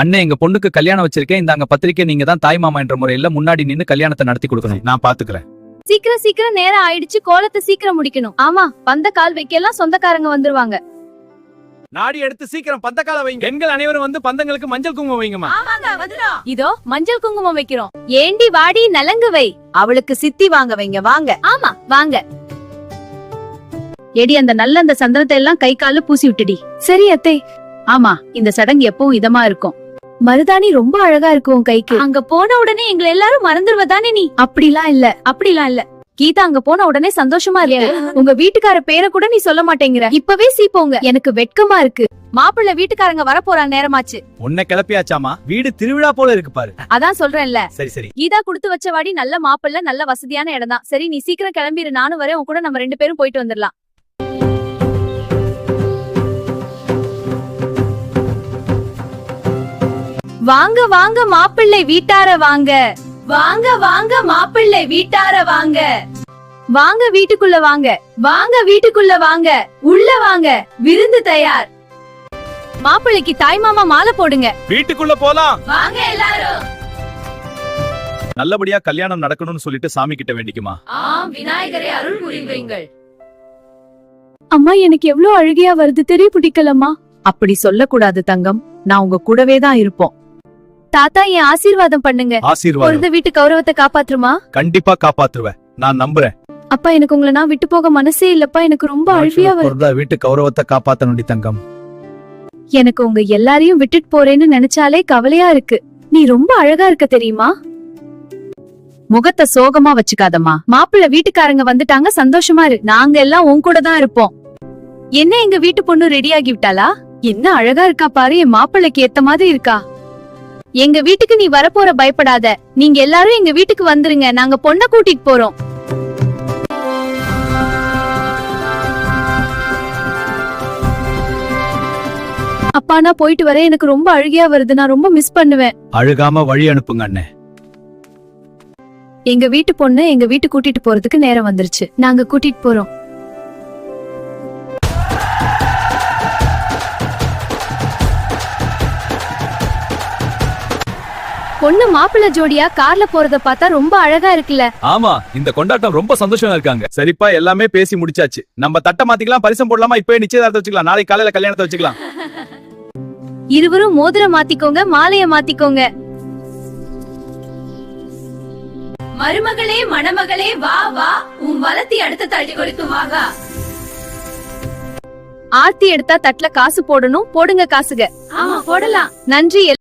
அண்ணே, எங்க பொண்ணுக்கு கல்யாணம் வச்சிருக்கேன். இந்தாங்க பத்திரிக்கை. நீங்க தான் தாய் மாமா என்ற முறையில முன்னாடி நின்னு கல்யாணத்தை நடத்தி கொடுக்கணும். நான் பாத்துக்கிறேன். சீக்கிரம் நேரம் ஆயிடுச்சு. கோலத்தை சீக்கிரம் முடிக்கணும். ஆமா, பந்த கால் வைக்கலாம். சொந்தக்காரங்க வந்துருவாங்க. நாடி எடுத்து சீக்கிரம் பந்தக்கால வைங்க. பெண்கள் அனைவரும் வந்து பந்தங்களுக்கு மஞ்சள் குங்குமம் வைங்கம்மா. இதோ மஞ்சள் குங்குமம் வைக்கிறோம். ஏண்டி வாடி நலங்கு வை. அவளுக்கு சித்தி வாங்க வைங்க. வாங்க. ஆமா வாங்க. எடி அந்த நல்ல சந்தனத்தை எல்லாம் கை கால பூசி விட்டுடி. சரி அத்தை. ஆமா, இந்த சடங்கு எப்பவும் இதமா இருக்கும். மருதாணி ரொம்ப அழகா இருக்கும் கைக்கு. அங்க போன உடனே எங்களை எல்லாரும் மறந்துடுவதானே நீ? அப்படிலாம் இல்ல. கீதா, அங்க போன உடனே சந்தோஷமா இல்லையா? உங்க வீட்டுக்கார பேரை கூட நீ சொல்ல மாட்டேங்கிற. இப்பவே சீப்போங்க. எனக்கு வெட்கமா இருக்கு. மாப்பிள்ளை வீட்டுக்காரங்க வர போற நேரமாச்சு. உன்னை கிளப்பியாச்சாமா? வீடு திருவிழா போல இருக்கு பாரு. அதான் சொல்றேன்ல. சரி. கீதா குடுத்து வச்சவாடி நல்ல மாப்பிள்ளை, நல்ல வசதியான இடம் தான். சரி, நீ சீக்கிரம் கிளம்பிரு. நானும் வரேன். உன் கூட நம்ம 2 பேரும் போயிட்டு வந்துடலாம். வாங்க மாப்பிள்ளை வீட்டார வாங்க. வாங்க மாப்பிள்ளை வீட்டார வாங்க. வாங்க வீட்டுக்குள்ள வாங்க. உள்ள வாங்க. விருந்து தயார். மாப்பிள்ளைக்கு தாய் மாமா மாலை போடுங்க. வீட்டுக்குள்ள போலாம். வாங்க எல்லாரும். நல்லபடியா கல்யாணம் நடக்கணும்னு சொல்லிட்டு சாமி கிட்ட வேண்டிக்குமா. விநாயகரே அருள் புரிவீங்கள். அம்மா, எனக்கு எவ்வளவு அழுகையா வருது. தெரிய பிடிக்கலம்மா. அப்படி சொல்லக்கூடாது தங்கம். நான் உங்க கூடவே தான் இருப்போம். தாத்தா, என் ஆசீர்வாதம் பண்ணுங்க. ஆசீர்வாதம் இந்த வீட்டு கௌரவத்தை காப்பாற்றுமா? கண்டிப்பா காப்பாத்துருவேன். நான் நம்புறேன். அப்பா, எனக்கு உங்களை நான் விட்டு போக மனசே இல்லப்பா. எனக்கு ரொம்ப அழுகையா வருது. வீட்டு கௌரவத்தை காப்பாத்தணும்டி தங்கம். எனக்கு உங்க எல்லாரையும் விட்டுட்டு போறேன்னு நினைச்சாலே கவலையா இருக்கு. நீ ரொம்ப அழகா இருக்க தெரியுமா? முகத்தை சோகமா வச்சுக்காதம்மா. மாப்பிள்ளை வீட்டுக்காரங்க வந்துட்டாங்க. சந்தோஷமா இரு. நாங்க எல்லாம் உன் கூட தான் இருப்போம். என்ன, எங்க வீட்டு பொண்ணு ரெடி ஆகி விட்டாளா? என்ன அழகா இருக்கா பாரு. என் மாப்பிள்ளைக்கு ஏத்த மாதிரி இருக்கா. எங்க வீட்டுக்கு நீ வரப்போற, பயப்படாத. நீங்க எல்லாரும் எங்க வீட்டுக்கு வந்துருங்க. நாங்க பொண்ண கூட்டிட்டு போறோம். அப்பா, நான் போயிட்டு வரேன். எனக்கு ரொம்ப அழுகையா வருது. நான் ரொம்ப மிஸ் பண்ணுவேன். அழுகாம வழி அனுப்புங்க அண்ணே. எங்க வீட்டு பொண்ணு எங்க வீட்டு கூட்டிட்டு போறதுக்கு நேரம் வந்துருச்சு. நாங்க கூட்டிட்டு போறோம். பொண்ணு மாப்பிள்ளை ஜோடியா கார்ல போறத பார்த்தா ரொம்ப அழகா இருக்குல்ல? ஆமா, இந்த கொண்டாட்டம் ரொம்ப சந்தோஷமா இருக்காங்க. சரிப்பா, எல்லாமே பேசி முடிச்சாச்சு. நம்ம தட்டை மாத்திக்கலாம், பரிசம் போடலாமா? இப்பவே நிச்சயதார்த்தம் வச்சுக்கலாம். நாளைக்கு காலையில கல்யாணத்தை வச்சுக்கலாம். இருவரும் மோதிரம் மாத்திக்கோங்க, மாலைய மாத்திக்கோங்க. மருமகளே, மணமகளே, வா வா. உன் வலத்தி அடுத்த தள்ளி கொடுத்து வாங்க. ஆர்த்தி எடுத்தா தட்டுல காசு போடணும். போடுங்க காசுக. ஆமா, போடலாம். நன்றி.